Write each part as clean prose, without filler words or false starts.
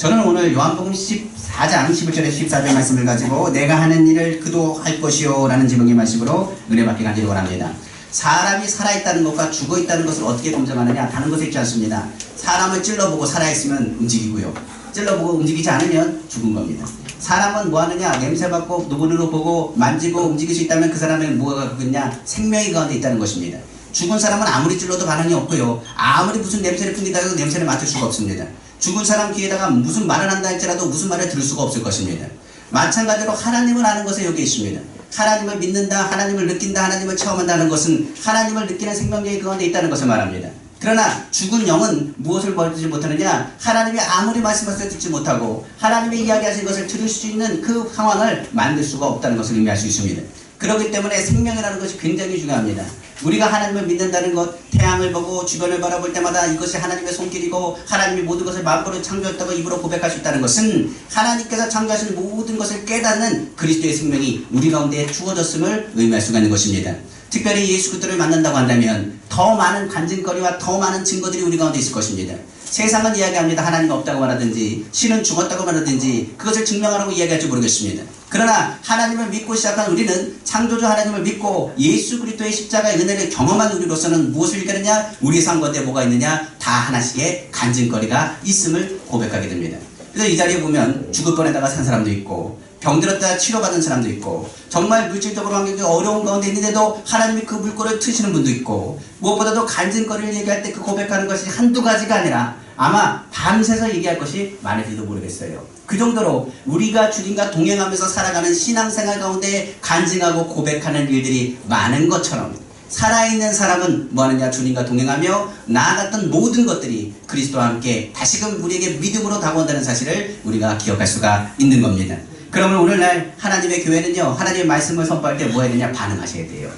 저는 오늘 요한복음 14장 11절에 14절 말씀을 가지고 내가 하는 일을 그도 할 것이요 라는 제목의 말씀으로 은혜받게 간절히 원합니다. 사람이 살아있다는 것과 죽어있다는 것을 어떻게 검증하느냐? 다른 것에 있지 않습니다. 사람을 찔러보고 살아있으면 움직이고요, 찔러보고 움직이지 않으면 죽은 겁니다. 사람은 뭐 하느냐? 냄새 맡고 누구누구 보고 만지고 움직일 수 있다면 그 사람은 뭐가 그거냐? 생명이 가운데 있다는 것입니다. 죽은 사람은 아무리 찔러도 반응이 없고요, 아무리 무슨 냄새를 풍긴다고 해도 냄새를 맡을 수가 없습니다. 죽은 사람 귀에다가 무슨 말을 한다 할지라도 무슨 말을 들을 수가 없을 것입니다. 마찬가지로 하나님을 아는 것에 여기 있습니다. 하나님을 믿는다, 하나님을 느낀다, 하나님을 체험한다는 것은 하나님을 느끼는 생명력이 그 가운데 있다는 것을 말합니다. 그러나 죽은 영은 무엇을 벌이지 못하느냐? 하나님이 아무리 말씀하셔도 듣지 못하고 하나님의 이야기하신 것을 들을 수 있는 그 상황을 만들 수가 없다는 것을 의미할 수 있습니다. 그렇기 때문에 생명이라는 것이 굉장히 중요합니다. 우리가 하나님을 믿는다는 것, 태양을 보고 주변을 바라볼 때마다 이것이 하나님의 손길이고 하나님이 모든 것을 만물을 창조했다고 입으로 고백할 수 있다는 것은 하나님께서 창조하신 모든 것을 깨닫는 그리스도의 생명이 우리 가운데 주어졌음을 의미할 수가 있는 것입니다. 특별히 예수 그리스도를 만난다고 한다면 더 많은 간증거리와 더 많은 증거들이 우리 가운데 있을 것입니다. 세상은 이야기합니다. 하나님 없다고 말하든지 신은 죽었다고 말하든지 그것을 증명하라고 이야기할지 모르겠습니다. 그러나 하나님을 믿고 시작한 우리는 창조주 하나님을 믿고 예수 그리스도의 십자가의 은혜를 경험한 우리로서는 무엇을 얘기하느냐? 우리 삶 가운데 뭐가 있느냐? 다 하나씩의 간증거리가 있음을 고백하게 됩니다. 그래서 이 자리에 보면 죽을 뻔에다가 산 사람도 있고 병들었다가 치료받은 사람도 있고 정말 물질적으로 환경이 어려운 가운데 있는데도 하나님이 그 물꼬를 트시는 분도 있고 무엇보다도 간증거리를 얘기할 때 그 고백하는 것이 한두 가지가 아니라 아마 밤새서 얘기할 것이 많을지도 모르겠어요. 그 정도로 우리가 주님과 동행하면서 살아가는 신앙생활 가운데 간증하고 고백하는 일들이 많은 것처럼 살아있는 사람은 뭐하느냐? 주님과 동행하며 나아갔던 모든 것들이 그리스도와 함께 다시금 우리에게 믿음으로 다가온다는 사실을 우리가 기억할 수가 있는 겁니다. 그러면 오늘날 하나님의 교회는요, 하나님의 말씀을 선포할 때 뭐 해야 되냐? 반응하셔야 돼요.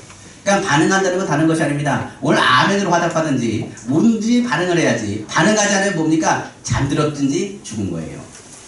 그러니까 반응한다는 건 다른 것이 아닙니다. 오늘 아멘으로 화답하든지 뭔지 반응을 해야지. 반응하지 않으면 뭡니까? 잠들었든지 죽은 거예요.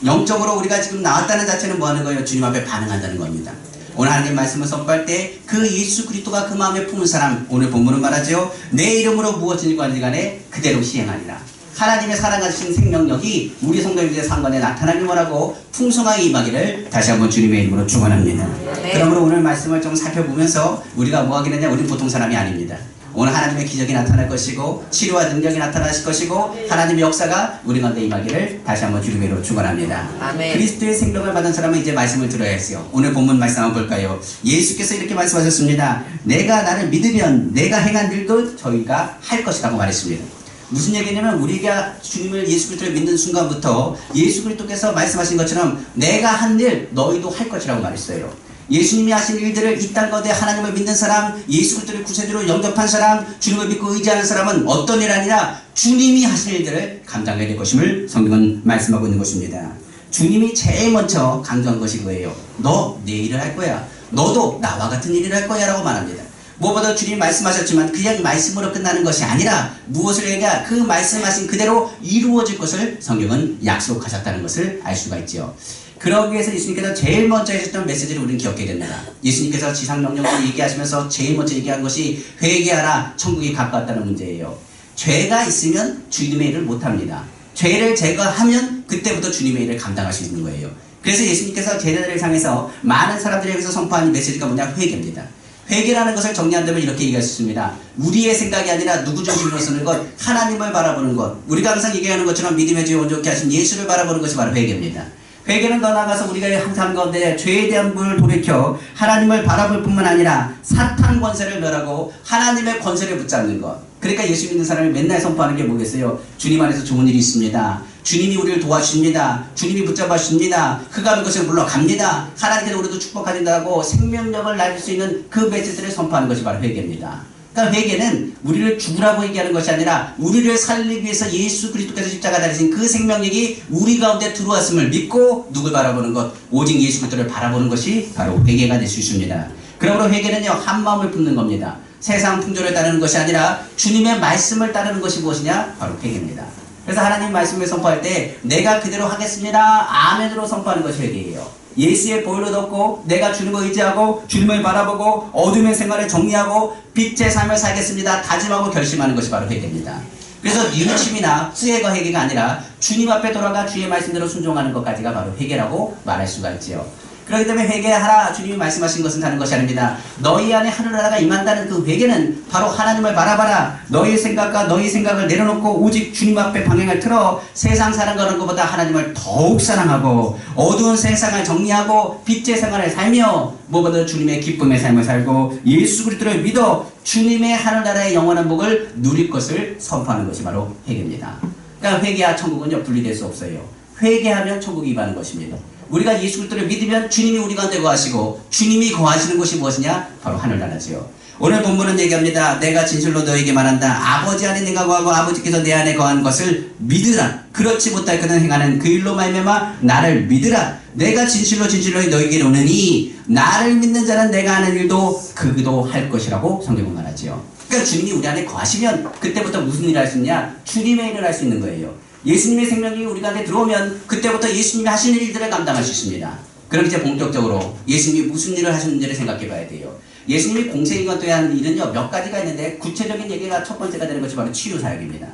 영적으로 우리가 지금 나왔다는 자체는 뭐 하는 거예요? 주님 앞에 반응한다는 겁니다. 오늘 하나님 말씀을 선포할 때 그 예수 그리스도가 그 마음에 품은 사람, 오늘 본문은 말하죠. 내 이름으로 무엇을 일관지 간에 그대로 시행하리라. 하나님의 사랑하신 생명력이 우리 성도님들의 상관에 나타나길 원하고 풍성하게 임하기를 다시 한번 주님의 이름으로 축원합니다. 네. 그러므로 오늘 말씀을 좀 살펴보면서 우리가 뭐 하겠느냐? 우리는 보통 사람이 아닙니다. 오늘 하나님의 기적이 나타날 것이고 치료와 능력이 나타나실 것이고 하나님의 역사가 우리 가운데 임하기를 다시 한번 주님의 이름으로 축원합니다. 아멘. 그리스도의 생명을 받은 사람은 이제 말씀을 들어야 했어요. 오늘 본문 말씀 한번 볼까요? 예수께서 이렇게 말씀하셨습니다. 내가 나를 믿으면 내가 행한 일도 저희가 할 것이라고 말했습니다. 무슨 얘기냐면 우리가 주님을 예수 그리스도를 믿는 순간부터 예수 그리스도께서 말씀하신 것처럼 내가 한 일 너희도 할 것이라고 말했어요. 예수님이 하신 일들을 이 땅 가운데 하나님을 믿는 사람, 예수 그리스도를 구세주로 영접한 사람, 주님을 믿고 의지하는 사람은 어떤 일 아니라 주님이 하신 일들을 감당해야 될 것임을 성경은 말씀하고 있는 것입니다. 주님이 제일 먼저 강조한 것이 그거예요. 너 내 일을 할 거야. 너도 나와 같은 일을 할 거야 라고 말합니다. 무엇보다 주님 말씀하셨지만 그냥 말씀으로 끝나는 것이 아니라 무엇을 해야 그 말씀하신 그대로 이루어질 것을 성경은 약속하셨다는 것을 알 수가 있죠. 그러기 위해서 예수님께서 제일 먼저 해주셨던 메시지를 우리는 기억해야 됩니다. 예수님께서 지상명령을 얘기하시면서 제일 먼저 얘기한 것이 회개하라, 천국이 가까웠다는 문제예요. 죄가 있으면 주님의 일을 못합니다. 죄를 제거하면 그때부터 주님의 일을 감당할 수 있는 거예요. 그래서 예수님께서 제자들을 향해서 많은 사람들에게서 선포하는 메시지가 뭐냐? 회개입니다. 회개라는 것을 정리한다면 이렇게 얘기하셨습니다. 우리의 생각이 아니라 누구 중심으로 쓰는 것, 하나님을 바라보는 것. 우리가 항상 얘기하는 것처럼 믿음의 주에 온전케 하신 예수를 바라보는 것이 바로 회개입니다. 회개는 더 나아가서 우리가 항상 가운데 죄에 대한 분을 돌이켜 하나님을 바라볼 뿐만 아니라 사탄 권세를 멸하고 하나님의 권세를 붙잡는 것. 그러니까 예수 믿는 사람이 맨날 선포하는 게 뭐겠어요? 주님 안에서 좋은 일이 있습니다. 주님이 우리를 도와주십니다. 주님이 붙잡아 주십니다. 흑암의 것을 물러갑니다. 하나님께서 우리도 축복하신다고 생명력을 날릴 수 있는 그 메시지를 선포하는 것이 바로 회개입니다. 그러니까 회개는 우리를 죽으라고 얘기하는 것이 아니라 우리를 살리기 위해서 예수 그리스도께서 십자가 달리신 그 생명력이 우리 가운데 들어왔음을 믿고 누굴 바라보는 것, 오직 예수 그리스도를 바라보는 것이 바로 회개가 될 수 있습니다. 그러므로 회개는요, 한 마음을 품는 겁니다. 세상 풍조를 따르는 것이 아니라 주님의 말씀을 따르는 것이 무엇이냐? 바로 회개입니다. 그래서 하나님 말씀을 선포할 때 내가 그대로 하겠습니다. 아멘으로 선포하는 것이 회개예요. 예수의 보혈로 덮고 내가 주님을 의지하고 주님을 바라보고 어둠의 생활을 정리하고 빛의 삶을 살겠습니다. 다짐하고 결심하는 것이 바로 회개입니다. 그래서 뉘우침이나 수혜가 회개가 아니라 주님 앞에 돌아가 주의 말씀대로 순종하는 것까지가 바로 회개라고 말할 수가 있지요. 그렇기 때문에 회개하라 주님이 말씀하신 것은 다른 것이 아닙니다. 너희 안에 하늘나라가 임한다는 그 회개는 바로 하나님을 바라봐라. 너희의 생각과 너희 생각을 내려놓고 오직 주님 앞에 방향을 틀어 세상 사랑하는 것보다 하나님을 더욱 사랑하고 어두운 세상을 정리하고 빛의 생활을 살며 무엇보다 주님의 기쁨의 삶을 살고 예수 그리스도를 믿어 주님의 하늘나라의 영원한 복을 누릴 것을 선포하는 것이 바로 회개입니다. 그러니까 회개와 천국은요 분리될 수 없어요. 회개하면 천국이 임하는 것입니다. 우리가 예수 그리스도를 믿으면 주님이 우리 가운데 거하시고 주님이 거하시는 곳이 무엇이냐? 바로 하늘나라지요. 오늘 본문은 얘기합니다. 내가 진실로 너에게 말한다. 아버지 안에 내가 거하고 아버지께서 내 안에 거한 것을 믿으라. 그렇지 못할 그는 행하는 그 일로 말미암아 나를 믿으라. 내가 진실로 너에게 이르노니 나를 믿는 자는 내가 하는 일도 그도 할 것이라고 성경은 말하지요. 그러니까 주님이 우리 안에 거하시면 그때부터 무슨 일을 할 수 있냐? 주님의 일을 할 수 있는 거예요. 예수님의 생명이 우리 가운데 들어오면 그때부터 예수님이 하시는 일들을 감당할 수 있습니다. 그럼 이제 본격적으로 예수님이 무슨 일을 하셨는지를 생각해 봐야 돼요. 예수님이 공생이건 또한 한 일은요 몇 가지가 있는데 구체적인 얘기가 첫 번째가 되는 것이 바로 치유사역입니다.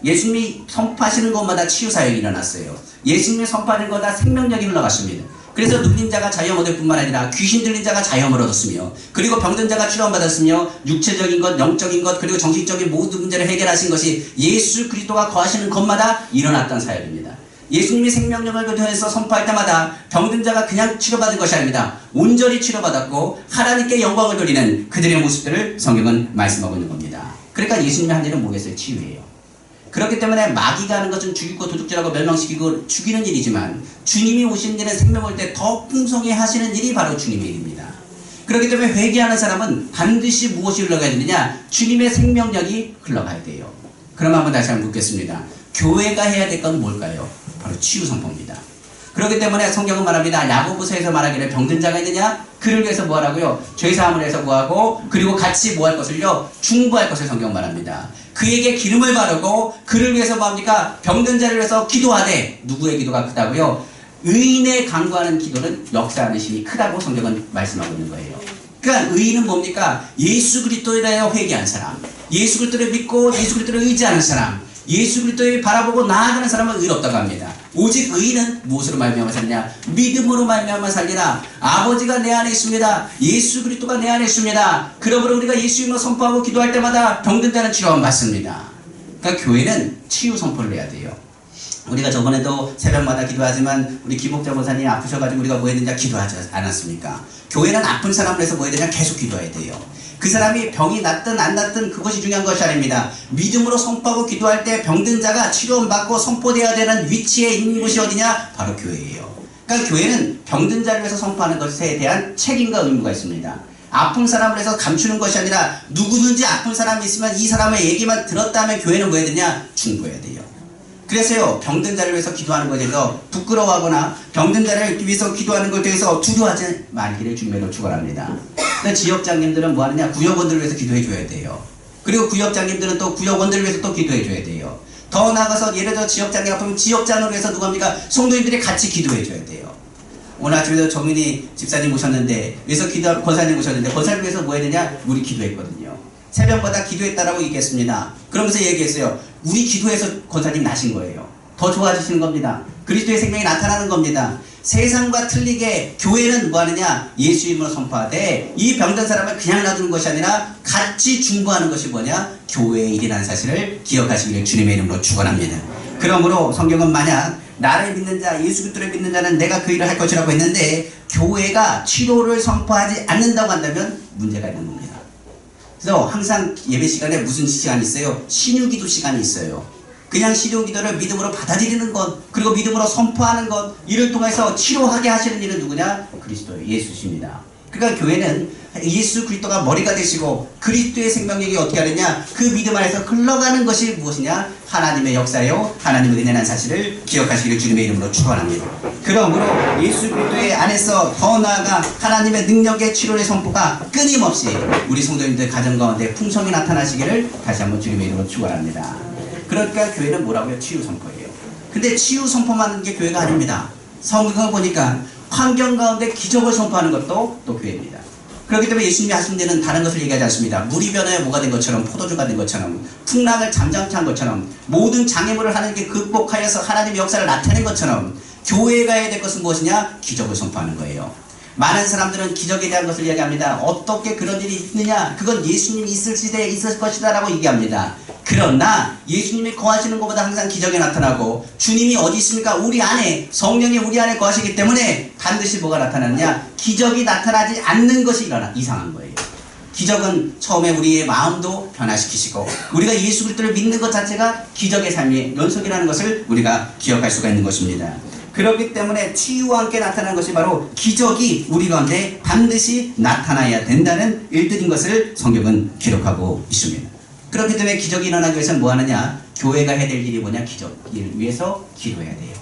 예수님이 선포하시는 것마다 치유사역이 일어났어요. 예수님이 선포하는 것마다 생명력이 흘러갔습니다. 그래서 눌린 자가 자유함 얻을 뿐만 아니라 귀신 들린 자가 자유함을 얻었으며 그리고 병든 자가 치료받았으며 육체적인 것, 영적인 것 그리고 정신적인 모든 문제를 해결하신 것이 예수 그리스도가 거하시는 것마다 일어났던 사역입니다. 예수님이 생명력을 교통해서 선포할 때마다 병든 자가 그냥 치료받은 것이 아닙니다. 온전히 치료받았고 하나님께 영광을 돌리는 그들의 모습들을 성경은 말씀하고 있는 겁니다. 그러니까 예수님이 한 일은 뭐겠어요? 치유예요. 그렇기 때문에 마귀가 하는 것은 죽이고 도둑질하고 멸망시키고 죽이는 일이지만 주님이 오신 일은 생명 올 때 더 풍성히 하시는 일이 바로 주님의 일입니다. 그렇기 때문에 회개하는 사람은 반드시 무엇이 흘러가야 되느냐? 주님의 생명력이 흘러가야 돼요. 그럼 한번 다시 한번 묻겠습니다. 교회가 해야 될 건 뭘까요? 바로 치유 선포입니다. 그렇기 때문에 성경은 말합니다. 야고보서에서 말하기를 병든 자가 있느냐? 그를 위해서 뭐하라고요? 죄사함을 해서 뭐하고 그리고 같이 뭐할 것을요? 중보할 것을 성경은 말합니다. 그에게 기름을 바르고 그를 위해서 뭐합니까? 병든 자를 위해서 기도하되 누구의 기도가 크다고요? 의인의 간구하는 기도는 역사하는 힘이 크다고 성경은 말씀하고 있는 거예요. 그러니까 의인은 뭡니까? 예수 그리스도에 대하여 회개한 사람, 예수 그리스도를 믿고 예수 그리스도를 의지하는 사람, 예수 그리스도를 바라보고 나아가는 사람은 의롭다고 합니다. 오직 의인은 무엇으로 말미암아 살냐? 믿음으로 말미암아 살리라. 아버지가 내 안에 있습니다. 예수 그리스도가 내 안에 있습니다. 그러므로 우리가 예수 이름으로 선포하고 기도할 때마다 병든 자는 치료함 받습니다. 그러니까 교회는 치유 선포를 해야 돼요. 우리가 저번에도 새벽마다 기도하지만 우리 김옥자 목사님이 아프셔가지고 우리가 뭐 했느냐 기도하지 않았습니까? 교회는 아픈 사람을 위해서 뭐 해야 되냐? 계속 기도해야 돼요. 그 사람이 병이 낫든 안 낫든 그것이 중요한 것이 아닙니다. 믿음으로 선포하고 기도할 때 병든 자가 치료받고 선포되어야 되는 위치에 있는 곳이 어디냐? 바로 교회예요. 그러니까 교회는 병든 자를 위해서 선포하는 것에 대한 책임과 의무가 있습니다. 아픈 사람을 해서 감추는 것이 아니라 누구든지 아픈 사람이 있으면 이 사람의 얘기만 들었다면 교회는 뭐 해야 되냐? 중보해야 돼요. 그래서요 병든 자를 위해서 기도하는 것에 대해서 부끄러워하거나 병든 자를 위해서 기도하는 것에 대해서 두려워하지 말기를 주님으로 축원합니다. 지역장님들은 뭐 하느냐? 구역원들을 위해서 기도해 줘야 돼요. 그리고 구역장님들은 또 구역원들을 위해서 또 기도해 줘야 돼요. 더 나아가서 예를 들어 지역장이 아프면 지역장을 위해서 누가 합니까? 성도인들이 같이 기도해 줘야 돼요. 오늘 아침에도 정윤이 집사님 오셨는데 위해서 권사님 오셨는데 권사님 위해서 뭐 해야 되냐? 우리 기도했거든요. 새벽마다 기도했다라고 얘기했습니다. 그러면서 얘기했어요. 우리 기도해서 권사님 나신 거예요. 더 좋아지시는 겁니다. 그리스도의 생명이 나타나는 겁니다. 세상과 틀리게 교회는 뭐 하느냐? 예수 이름으로 선포하되 이 병든 사람을 그냥 놔두는 것이 아니라 같이 중보하는 것이 뭐냐? 교회의 일이라는 사실을 기억하시기를 주님의 이름으로 축원합니다. 그러므로 성경은 만약 나를 믿는 자, 예수 그리스도를 믿는 자는 내가 그 일을 할 것이라고 했는데 교회가 치료를 선포하지 않는다고 한다면 문제가 있는 겁니다. 그래서 항상 예배 시간에 무슨 시간이 있어요? 신유기도 시간이 있어요. 그냥 신유기도를 믿음으로 받아들이는 것, 그리고 믿음으로 선포하는 것, 이를 통해서 치료하게 하시는 일은 누구냐? 그리스도예요. 예수십니다. 그러니까 교회는 예수 그리스도가 머리가 되시고 그리스도의 생명력이 어떻게 하느냐? 그 믿음 안에서 흘러가는 것이 무엇이냐? 하나님의 역사요, 하나님의 은혜라는 사실을 기억하시기를 주님의 이름으로 축원합니다. 그러므로 예수 그리스도의 안에서 더 나아가 하나님의 능력의 치료의 선포가 끊임없이 우리 성도님들 가정 가운데 풍성히 나타나시기를 다시 한번 주님의 이름으로 축원합니다. 그러니까 교회는 뭐라고요? 치유 선포예요. 근데 치유 선포만 하는 게 교회가 아닙니다. 성경을 보니까 환경 가운데 기적을 선포하는 것도 또 교회입니다. 그렇기 때문에 예수님이 하신 일은 다른 것을 얘기하지 않습니다. 물이 변하여 뭐가 된 것처럼, 포도주가 된 것처럼, 풍랑을 잠잠케 한 것처럼, 모든 장애물을 하나님께 극복하여서 하나님의 역사를 나타낸 것처럼 교회가 해야 될 것은 무엇이냐? 기적을 선포하는 거예요. 많은 사람들은 기적에 대한 것을 이야기합니다. 어떻게 그런 일이 있느냐? 그건 예수님이 있을 시대에 있을 것이다 라고 얘기합니다. 그러나 예수님이 거하시는 것보다 항상 기적이 나타나고, 주님이 어디 있습니까? 우리 안에, 성령이 우리 안에 거하시기 때문에 반드시 뭐가 나타나느냐? 기적이 나타나지 않는 것이 이상한 거예요. 기적은 처음에 우리의 마음도 변화시키시고, 우리가 예수 그리스도를 믿는 것 자체가 기적의 삶의 연속이라는 것을 우리가 기억할 수가 있는 것입니다. 그렇기 때문에 치유와 함께 나타나는 것이 바로 기적이 우리 가운데 반드시 나타나야 된다는 일들인 것을 성경은 기록하고 있습니다. 그렇기 때문에 기적이 일어나기 위해서는 뭐 하느냐? 교회가 해야 될 일이 뭐냐? 기적을 위해서 기도해야 돼요.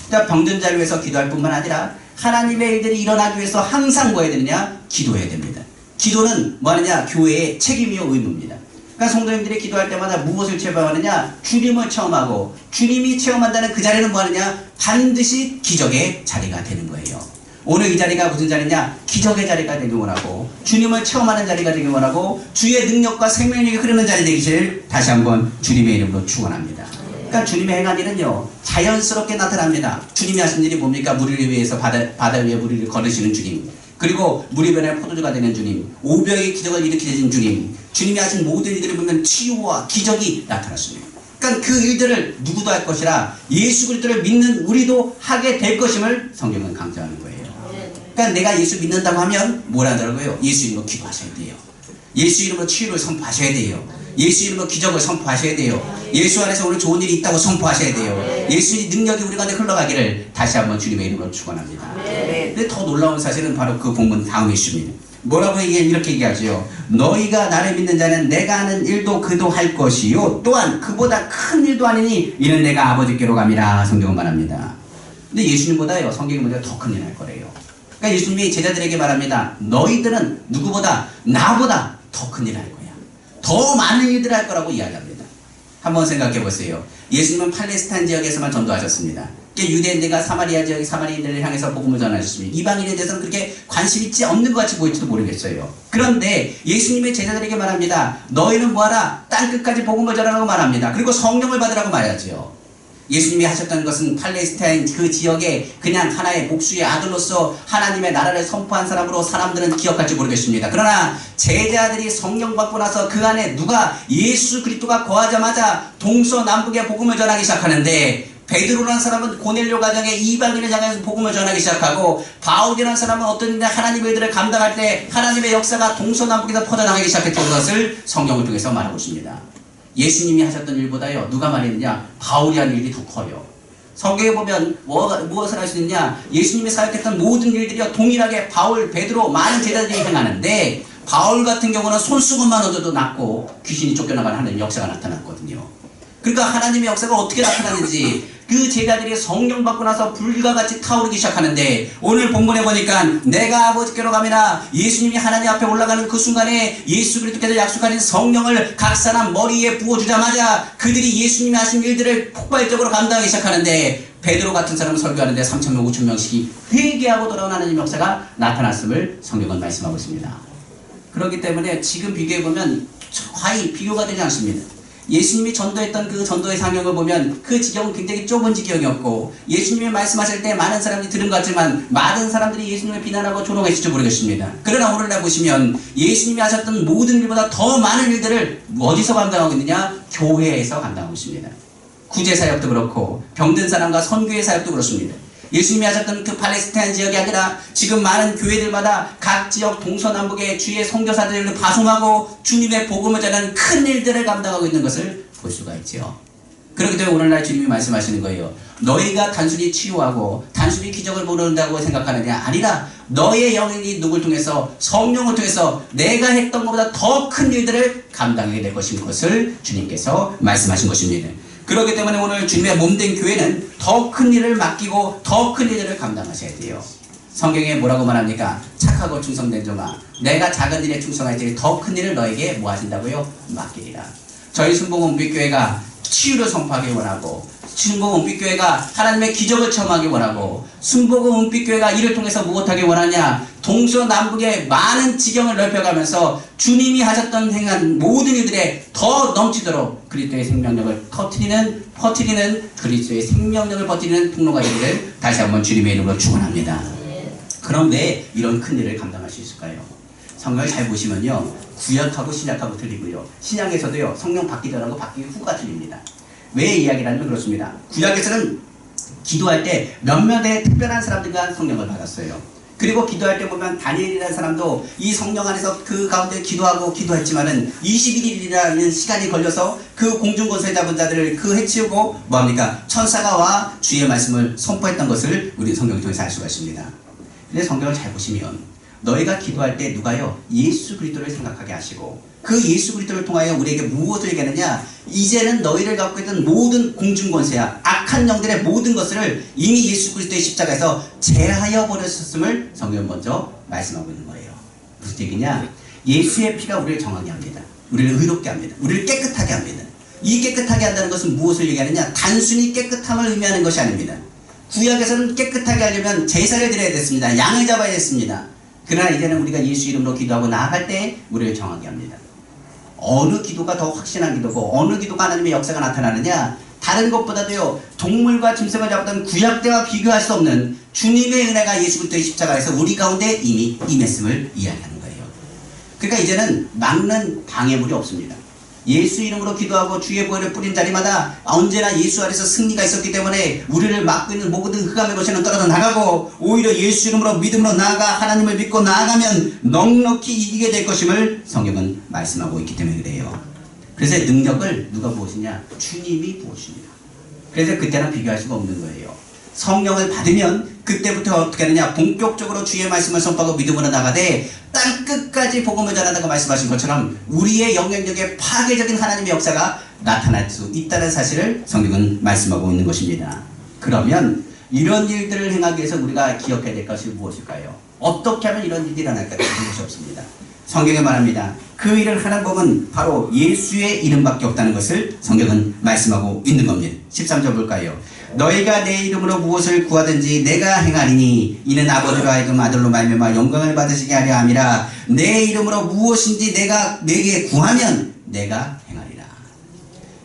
그러니까 병든 자를 위해서 기도할 뿐만 아니라 하나님의 일들이 일어나기 위해서 항상 뭐 해야 되느냐? 기도해야 됩니다. 기도는 뭐 하느냐? 교회의 책임이요 의무입니다. 그러니까 성도님들이 기도할 때마다 무엇을 체험하느냐? 주님을 체험하고, 주님이 체험한다는 그 자리는 뭐 하느냐? 반드시 기적의 자리가 되는 거예요. 오늘 이 자리가 무슨 자리냐? 기적의 자리가 되길 원하고, 주님을 체험하는 자리가 되길 원하고, 주의 능력과 생명력이 흐르는 자리 되기를 다시 한번 주님의 이름으로 축원합니다. 그러니까 주님의 행한 일은요, 자연스럽게 나타납니다. 주님이 하신 일이 뭡니까? 무리를 위해서 바다 위에 무리를 걸으시는 주님, 그리고 물이 변해 포도주가 되는 주님, 오병의 기적을 일으키신 주님, 주님이 하신 모든 일들을 보면 치유와 기적이 나타났습니다. 그러니까 그 일들을 누구도 할 것이라 예수 그리스도를 믿는 우리도 하게 될 것임을 성경은 강조하는 거예요. 그러니까 내가 예수 믿는다고 하면 뭘 하더라고요? 예수 이름으로 기도하셔야 돼요. 예수 이름으로 치유를 선포하셔야 돼요. 예수 이름으로 기적을 선포하셔야 돼요. 예수 안에서 오늘 좋은 일이 있다고 선포하셔야 돼요. 예수의 능력이 우리 가운데 흘러가기를 다시 한번 주님의 이름으로 축원합니다. 근데 더 놀라운 사실은 바로 그 본문 다음에 있습니다. 뭐라고 이렇게 얘기하죠? 너희가 나를 믿는 자는 내가 하는 일도 그도 할 것이요, 또한 그보다 큰 일도 아니니 이는 내가 아버지께로 감이라. 성경은 말합니다. 근데 예수님보다요, 성경이 먼저 더 큰 일 할 거래요. 그러니까 예수님이 제자들에게 말합니다. 너희들은 누구보다 나보다 더 큰 일 할 거야. 더 많은 일들을 할 거라고 이야기합니다. 한번 생각해 보세요. 예수님은 팔레스타인 지역에서만 전도하셨습니다. 유대인들과 사마리아 지역의 사마리아인들을 향해서 복음을 전하셨습니다. 이방인에 대해서는 그렇게 관심 있지 없는 것 같이 보일지도 모르겠어요. 그런데 예수님의 제자들에게 말합니다. 너희는 뭐하라? 땅끝까지 복음을 전하라고 말합니다. 그리고 성령을 받으라고 말하죠. 예수님이 하셨던 것은 팔레스타인 그 지역에 그냥 하나의 복수의 아들로서 하나님의 나라를 선포한 사람으로 사람들은 기억할지 모르겠습니다. 그러나 제자들이 성령 받고 나서 그 안에 누가 예수 그리스도가 거하자마자 동서남북에 복음을 전하기 시작하는데, 베드로라는 사람은 고넬료 가정에 이방인을 향해서 복음을 전하기 시작하고, 바울이라는 사람은 어떤 하나님의 일들을 감당할 때 하나님의 역사가 동서남북에서 퍼져나가기 시작했던 것을 성경을 통해서 말하고 있습니다. 예수님이 하셨던 일보다요, 누가 말했느냐? 바울이 한 일이 더 커요. 성경에 보면 무엇을 할 수 있느냐? 예수님이 사역했던 모든 일들이요, 동일하게 바울, 베드로, 많은 제자들이 행하는데, 바울 같은 경우는 손수건만 얻어도 낫고 귀신이 쫓겨나가는 하나님의 역사가 나타났거든요. 그러니까 하나님의 역사가 어떻게 나타나는지, 그 제자들이 성령 받고 나서 불과 같이 타오르기 시작하는데, 오늘 본문에 보니까 내가 아버지께로 가미나, 예수님이 하나님 앞에 올라가는 그 순간에 예수 그리스도께서 약속하신 성령을 각 사람 머리에 부어주자마자 그들이 예수님이 하신 일들을 폭발적으로 감당하기 시작하는데, 베드로 같은 사람은 설교하는데 3,000명, 5,000명씩이 회개하고 돌아온 하나님의 역사가 나타났음을 성경은 말씀하고 있습니다. 그렇기 때문에 지금 비교해보면 거의 비교가 되지 않습니다. 예수님이 전도했던 그 전도의 상황을 보면 그 지경은 굉장히 좁은 지경이었고, 예수님이 말씀하실 때 많은 사람들이 들은 것 같지만 많은 사람들이 예수님을 비난하고 조롱했을지 모르겠습니다. 그러나 오늘날 보시면 예수님이 하셨던 모든 일보다 더 많은 일들을 어디서 감당하고 있느냐? 교회에서 감당하고 있습니다. 구제사역도 그렇고 병든 사람과 선교의 사역도 그렇습니다. 예수님이 하셨던 그 팔레스타인 지역이 아니라 지금 많은 교회들마다 각 지역 동서남북에 주의 선교사들을 파송하고 주님의 복음을 전하는 큰 일들을 감당하고 있는 것을 볼 수가 있죠. 그렇기 때문에 오늘날 주님이 말씀하시는 거예요. 너희가 단순히 치유하고 단순히 기적을 모른다고 생각하느냐? 아니라 너의 영이 누굴 통해서, 성령을 통해서 내가 했던 것보다 더 큰 일들을 감당하게 될 것인 것을 주님께서 말씀하신 것입니다. 그렇기 때문에 오늘 주님의 몸된 교회는 더 큰 일을 맡기고 더 큰 일들을 감당하셔야 돼요. 성경에 뭐라고 말합니까? 착하고 충성된 종아, 내가 작은 일에 충성할 때 더 큰 일을 너에게 뭐 하신다고요? 맡기리라. 저희 순복음 우리교회가 치유를 선포하기 원하고, 순복음 은빛교회가 하나님의 기적을 체험하기 원하고, 순복음 은빛교회가 이를 통해서 무엇하기 원하냐? 동서남북의 많은 지경을 넓혀가면서 주님이 하셨던 행한 모든 일들에 더 넘치도록 그리스도의 생명력을 퍼뜨리는 그리스도의 생명력을 퍼뜨리는 통로가 되기를 다시 한번 주님의 이름으로 축원합니다. 그럼 왜 이런 큰 일을 감당할 수 있을까요? 성경을 잘 보시면요, 구약하고 신약하고 틀리고요, 신약에서도요 성령 받기 전하고 받기 후가 틀립니다. 왜 이야기를 하냐면 그렇습니다. 구약에서는 기도할 때 몇몇의 특별한 사람들과 성령을 받았어요. 그리고 기도할 때 보면 다니엘이라는 사람도 이 성령 안에서 그 가운데 기도했지만은 21일이라는 시간이 걸려서 그 공중권세 잡은 자들을 해치우고 뭐합니까? 천사가 와 주의 말씀을 선포했던 것을 우리 성경을 통해서 알 수가 있습니다. 근데 성경을 잘 보시면 너희가 기도할 때 누가요? 예수 그리스도를 생각하게 하시고 그 예수 그리스도를 통하여 우리에게 무엇을 얘기하느냐? 이제는 너희를 갖고 있던 모든 공중권세야 악한 영들의 모든 것을 이미 예수 그리스도의 십자가에서 제하여 버렸음을 성경은 먼저 말씀하고 있는 거예요. 무슨 얘기냐? 예수의 피가 우리를 정하게 합니다. 우리를 의롭게 합니다. 우리를 깨끗하게 합니다. 이 깨끗하게 한다는 것은 무엇을 얘기하느냐? 단순히 깨끗함을 의미하는 것이 아닙니다. 구약에서는 깨끗하게 하려면 제사를 드려야 됐습니다. 양을 잡아야 됐습니다. 그러나 이제는 우리가 예수 이름으로 기도하고 나아갈 때 우리를 정하게 합니다. 어느 기도가 더 확신한 기도고 어느 기도가 하나님의 역사가 나타나느냐? 다른 것보다도요 동물과 짐승을 잡았던 구약 때와 비교할 수 없는 주님의 은혜가 예수 그리스도의 십자가에서 우리 가운데 이미 임했음을 이야기하는 거예요. 그러니까 이제는 막는 방해물이 없습니다. 예수 이름으로 기도하고 주의 보혈을 뿌린 자리마다 언제나 예수 안에서 승리가 있었기 때문에 우리를 막고 있는 모든 흑암의 것에는 떨어져 나가고 오히려 예수 이름으로 믿음으로 나아가 하나님을 믿고 나아가면 넉넉히 이기게 될 것임을 성경은 말씀하고 있기 때문에 그래요. 그래서 능력을 누가 부으시냐? 주님이 부으십니다. 그래서 그때랑 비교할 수가 없는 거예요. 성령을 받으면 그때부터 어떻게 하느냐? 본격적으로 주의 말씀을 선포하고 믿음으로 나가되 땅끝까지 복음을 전한다고 말씀하신 것처럼 우리의 영향력에 파괴적인 하나님의 역사가 나타날 수 있다는 사실을 성경은 말씀하고 있는 것입니다. 그러면 이런 일들을 행하기 위해서 우리가 기억해야 될 것이 무엇일까요? 어떻게 하면 이런 일이 일어날까? 그런 것이 없습니다. 성경에 말합니다. 그 일을 하는 법은 바로 예수의 이름밖에 없다는 것을 성경은 말씀하고 있는 겁니다. 13절 볼까요? 너희가 내 이름으로 무엇을 구하든지 내가 행하리니 이는 아버지로 하여금 아들로 말미암아 영광을 받으시게 하려 함이라. 내 이름으로 무엇인지 내게 구하면 내가 행하리라.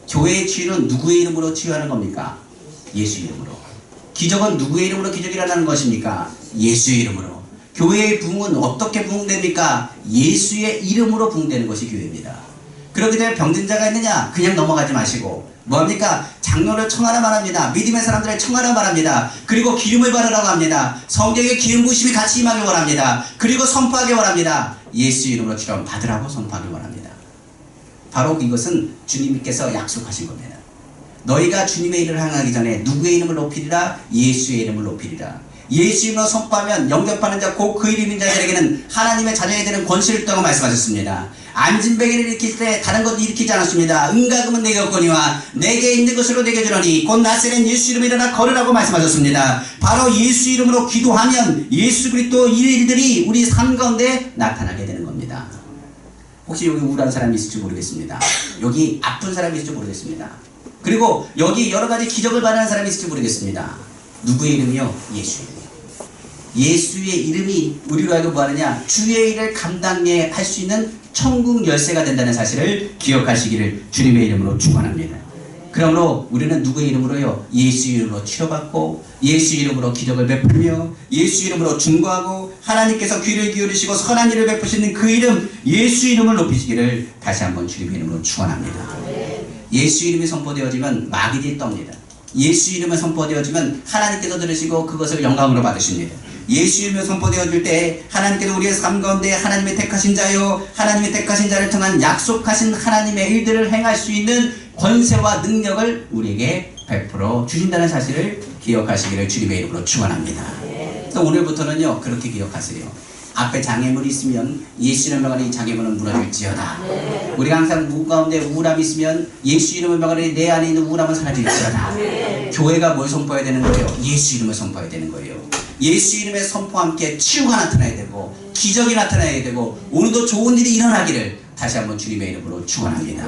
교회의 치유는 누구의 이름으로 치유하는 겁니까? 예수 이름으로. 기적은 누구의 이름으로 기적이 일어나는 것입니까? 예수의 이름으로. 교회의 부흥은 어떻게 부흥됩니까? 예수의 이름으로 부흥되는 것이 교회입니다. 그렇기 때문에 병든 자가 있느냐? 그냥 넘어가지 마시고 뭐합니까? 장로를 청하라 말합니다. 믿음의 사람들을 청하라 말합니다. 그리고 기름을 바르라고 합니다. 성경의 기름 부으심이 같이 임하기 원합니다. 그리고 선포하기 원합니다. 예수 이름으로 치료 받으라고 선포하기 원합니다. 바로 이것은 주님께서 약속하신 겁니다. 너희가 주님의 일을 행하기 전에 누구의 이름을 높이리라? 예수의 이름을 높이리라. 예수 이름으로 선포하면 영접하는 자 곧 그 이름인 자들에게는 하나님의 자녀이 되는 권세를 줬다고 말씀하셨습니다. 안진뱅이를 일으킬 때 다른 것도 일으키지 않았습니다. 은가금은 내게 없거니와 내게 있는 것으로 내게 주노니 곧 나세렛 예수 이름으로 일어나 걸으라고 말씀하셨습니다. 바로 예수 이름으로 기도하면 예수 그리스도 일들이 우리 삶 가운데 나타나게 되는 겁니다. 혹시 여기 우울한 사람이 있을지 모르겠습니다. 여기 아픈 사람이 있을지 모르겠습니다. 그리고 여기 여러 가지 기적을 발휘하는 사람이 있을지 모르겠습니다. 누구의 이름이요? 예수의 이름. 예수의 이름이 우리로 하여금 뭐하느냐? 주의 일을 감당해 할 수 있는 천국 열쇠가 된다는 사실을 기억하시기를 주님의 이름으로 축원합니다. 그러므로 우리는 누구의 이름으로요? 예수 이름으로 치료받고 예수 이름으로 기적을 베풀며 예수 이름으로 중보하고 하나님께서 귀를 기울이시고 선한 일을 베푸시는 그 이름 예수 이름을 높이시기를 다시 한번 주님의 이름으로 축원합니다. 예수 이름이 선포되어지면 마귀들이 떱니다. 예수 이름을 선포되어지면 하나님께서 들으시고 그것을 영광으로 받으십니다. 예수 이름이 선포되어질 때 하나님께서 우리의 삶 가운데 하나님의 택하신 자요 하나님의 택하신 자를 통한 약속하신 하나님의 일들을 행할 수 있는 권세와 능력을 우리에게 베풀어 주신다는 사실을 기억하시기를 주님의 이름으로 축원합니다. 그래서 오늘부터는요 그렇게 기억하세요. 앞에 장애물이 있으면 예수 이름을 명하니 이 장애물은 무너질지어다. 우리가 항상 무 가운데 우울함이 있으면 예수 이름을 명하니 내 안에 있는 우울함은 사라질지어다. 교회가 뭘 선포해야 되는 거예요? 예수 이름을 선포해야 되는 거예요. 예수 이름의 선포와 함께 치유가 나타나야 되고 기적이 나타나야 되고 오늘도 좋은 일이 일어나기를 다시 한번 주님의 이름으로 축원합니다.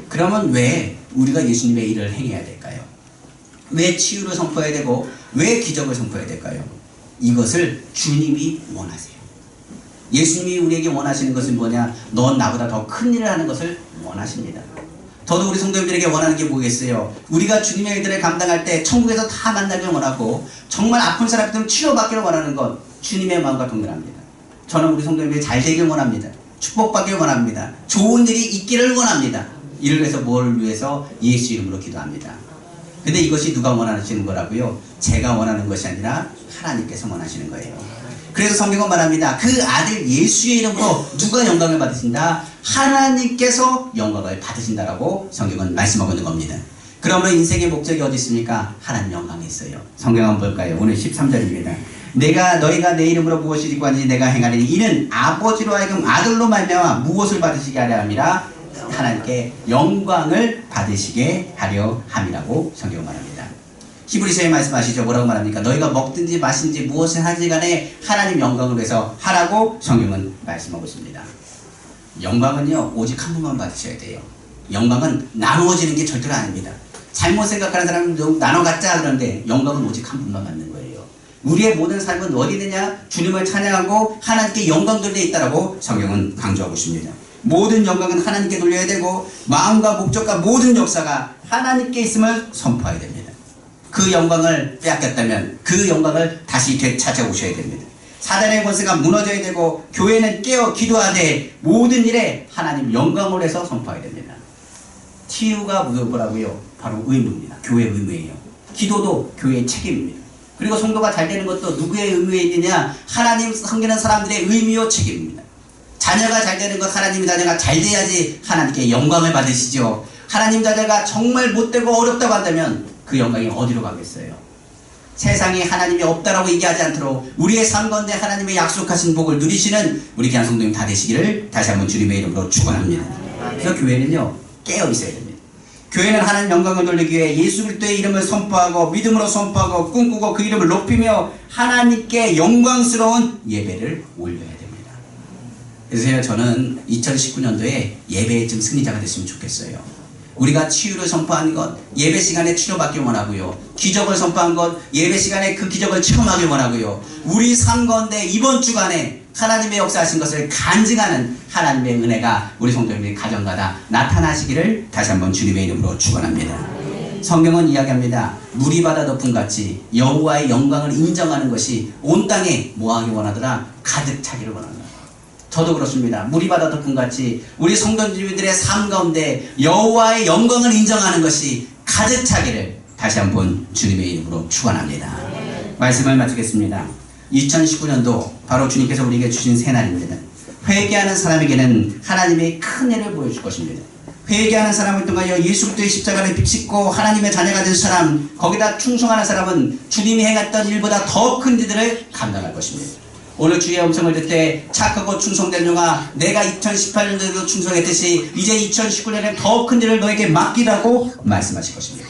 그러면 왜 우리가 예수님의 일을 행해야 될까요? 왜 치유를 선포해야 되고 왜 기적을 선포해야 될까요? 이것을 주님이 원하세요. 예수님이 우리에게 원하시는 것은 뭐냐? 넌 나보다 더 큰 일을 하는 것을 원하십니다. 저도 우리 성도님들에게 원하는 게 뭐겠어요? 우리가 주님의 일들을 감당할 때 천국에서 다 만나길 원하고 정말 아픈 사람들은 치료받기를 원하는 것, 주님의 마음과 동일합니다. 저는 우리 성도님들이 잘 되길 원합니다. 축복받길 원합니다. 좋은 일이 있기를 원합니다. 이를 위해서 뭘 위해서? 예수 이름으로 기도합니다. 근데 이것이 누가 원하시는 거라고요? 제가 원하는 것이 아니라 하나님께서 원하시는 거예요. 그래서 성경은 말합니다. 그 아들 예수의 이름으로 누가 영광을 받으신다? 하나님께서 영광을 받으신다라고 성경은 말씀하고 있는 겁니다. 그러므로 인생의 목적이 어디 있습니까? 하나님 영광에 있어요. 성경 한번 볼까요? 오늘 13절입니다. 너희가 내 이름으로 무엇을 기구하는지 내가 행하리니 이는 아버지로 하여금 아들로 말미암아 무엇을 받으시게 하려 함이라 하나님께 영광을 받으시게 하려 함이라고 성경은 말합니다. 히브리서에 말씀하시죠. 뭐라고 말합니까? 너희가 먹든지 마시든지 무엇을 하든지 간에 하나님 영광을 위해서 하라고 성경은 말씀하고 있습니다. 영광은요 오직 한 분만 받으셔야 돼요. 영광은 나누어지는 게 절대로 아닙니다. 잘못 생각하는 사람은 나눠 갖자 그러는데 영광은 오직 한 분만 받는 거예요. 우리의 모든 삶은 어디 있느냐? 주님을 찬양하고 하나님께 영광 돌려 있다라고 성경은 강조하고 있습니다. 모든 영광은 하나님께 돌려야 되고 마음과 목적과 모든 역사가 하나님께 있음을 선포해야 됩니다. 그 영광을 빼앗겼다면 그 영광을 다시 되찾아오셔야 됩니다. 사단의 권세가 무너져야 되고 교회는 깨어 기도하되 모든 일에 하나님 영광을 해서 선포해야 됩니다. 치유가 뭐라고요? 바로 의무입니다. 교회의 의무예요. 기도도 교회의 책임입니다. 그리고 성도가 잘 되는 것도 누구의 의무에 있느냐? 하나님 섬기는 사람들의 의무요 책임입니다. 자녀가 잘 되는 것, 하나님 자녀가 잘 돼야지 하나님께 영광을 받으시죠. 하나님 자녀가 정말 못되고 어렵다고 한다면 그 영광이 어디로 가겠어요? 세상에 하나님이 없다라고 얘기하지 않도록 우리의 삶 가운데 하나님의 약속하신 복을 누리시는 우리 귀한 성도님 다 되시기를 다시 한번 주님의 이름으로 축원합니다. 그래서 교회는요 깨어 있어야 됩니다. 교회는 하나님 영광을 돌리기 위해 예수 그리스도의 이름을 선포하고 믿음으로 선포하고 꿈꾸고 그 이름을 높이며 하나님께 영광스러운 예배를 올려야 됩니다. 그래서 저는 2019년도에 예배의 좀 승리자가 됐으면 좋겠어요. 우리가 치유를 선포한 것, 예배 시간에 치료받기 원하고요. 기적을 선포한 것, 예배 시간에 그 기적을 체험하기 원하고요. 우리 삶 가운데 이번 주간에 하나님의 역사하신 것을 간증하는 하나님의 은혜가 우리 성도님들의 가정마다 나타나시기를 다시 한번 주님의 이름으로 축원합니다. 성경은 이야기합니다. 물이 바다 덮음같이 여호와의 영광을 인정하는 것이 온 땅에 뭐하기 원하더라? 가득 차기를 원한다. 저도 그렇습니다. 물이 바다 덮음같이 우리 성도님들의 삶 가운데 여호와의 영광을 인정하는 것이 가득 차기를 다시 한번 주님의 이름으로 축원합니다. 말씀을 마치겠습니다. 2019년도 바로 주님께서 우리에게 주신 새날입니다. 회개하는 사람에게는 하나님의 큰 애를 보여줄 것입니다. 회개하는 사람을 통하여 예수 그리스도의 십자가를 빗짓고 하나님의 자녀가 된 사람, 거기다 충성하는 사람은 주님이 행했던 일보다 더 큰 일들을 감당할 것입니다. 오늘 주의 음성을 듣되 착하고 충성된 종아, 내가 2018년도에도 충성했듯이 이제 2019년에 더 큰 일을 너에게 맡기라고 말씀하실 것입니다.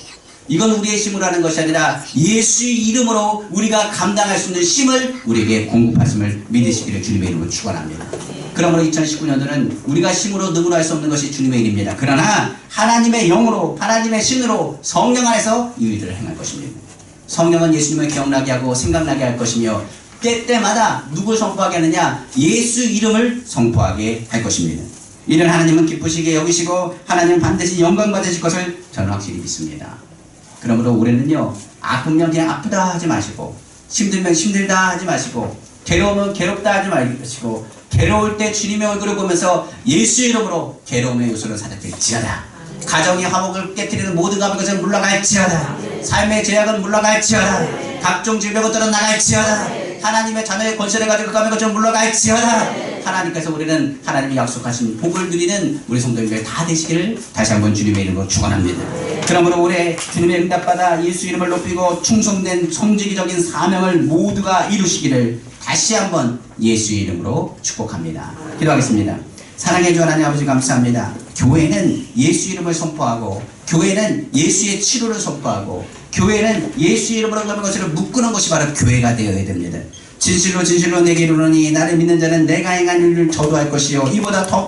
이건 우리의 힘으로 하는 것이 아니라 예수의 이름으로 우리가 감당할 수 있는 힘을 우리에게 공급하심을 믿으시기를 주님의 이름으로 축원합니다. 그러므로 2019년도는 우리가 힘으로 능으로 할 수 없는 것이 주님의 일입니다. 그러나 하나님의 영으로, 하나님의 신으로 성령 안에서 이 일들을 행할 것입니다. 성령은 예수님을 기억나게 하고 생각나게 할 것이며 때때마다 누굴 선포하게 하느냐? 예수 이름을 선포하게 할 것입니다. 이는 하나님은 기쁘시게 여기시고 하나님은 반드시 영광 받으실 것을 저는 확실히 믿습니다. 그러므로 올해는요, 아프면 그냥 아프다 하지 마시고, 힘들면 힘들다 하지 마시고, 괴로우면 괴롭다 하지 마시고, 괴로울 때 주님의 얼굴을 보면서 예수의 이름으로 괴로움의 요소를 사라질지어다. 가정의 화목을 깨뜨리는 모든 것은 물러갈지어다. 삶의 죄악은 물러갈지어다. 각종 질병은 떠나갈지어다. 하나님의 자녀의 권세를 가지고 가면 것처럼 물러갈지어다. 하나님께서 우리는 하나님이 약속하신 복을 누리는 우리 성도님들 다 되시기를 다시 한번 주님의 이름으로 축원합니다. 그러므로 올해 주님의 응답받아 예수 이름을 높이고 충성된 성직이적인 사명을 모두가 이루시기를 다시 한번 예수의 이름으로 축복합니다. 기도하겠습니다. 사랑해 주 하나님 아버지 감사합니다. 교회는 예수 이름을 선포하고, 교회는 예수의 치료를 선포하고, 교회는 예수 이름으로 가는 것을 묶는 것이 바로 교회가 되어야 됩니다. 진실로 진실로 내게 이르노니 나를 믿는 자는 내가 행한 일을 저도 할 것이요 이보다 더